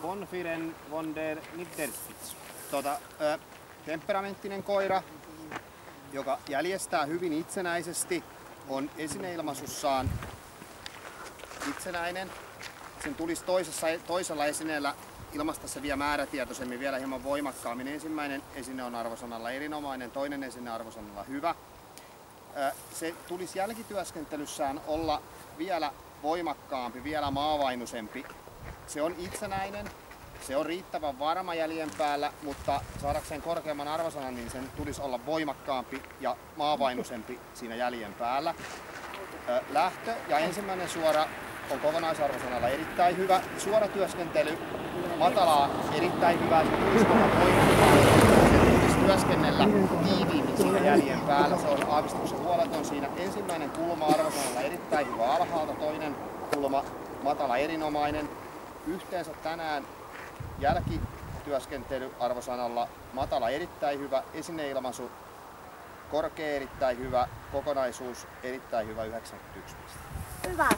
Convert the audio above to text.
Bonfiren von der Niederspitz. Temperamenttinen koira, joka jäljestää hyvin itsenäisesti, on esineilmaisussaan itsenäinen. Sen tulisi toisella esineellä ilmaista se vielä määrätietoisemmin, vielä hieman voimakkaammin. Ensimmäinen esine on arvosanalla erinomainen, toinen esine arvosanalla hyvä. Se tulisi jälkityöskentelyssään olla vielä voimakkaampi, vielä maavainusempi. Se on itsenäinen, se on riittävän varma jäljen päällä, mutta saadakseen korkeamman arvosanan, niin sen tulisi olla voimakkaampi ja maavainusempi siinä jäljen päällä. Lähtö ja ensimmäinen suora on kokonaisarvosanalla erittäin hyvä. Suoratyöskentely matalaa erittäin hyvä. Se tulisi olla voimakkaampi. Se tulisi työskennellä tiiviimmin siinä jäljen päällä. Se on aavistuksen huoleton siinä. Ensimmäinen kulma arvosanalla erittäin hyvä alhaalta, toinen kulma matala erinomainen. Yhteensä tänään jälkityöskentely arvosanalla matala erittäin hyvä, esineilmaisu korkea erittäin hyvä, kokonaisuus erittäin hyvä 91 pistettä. Hyvä.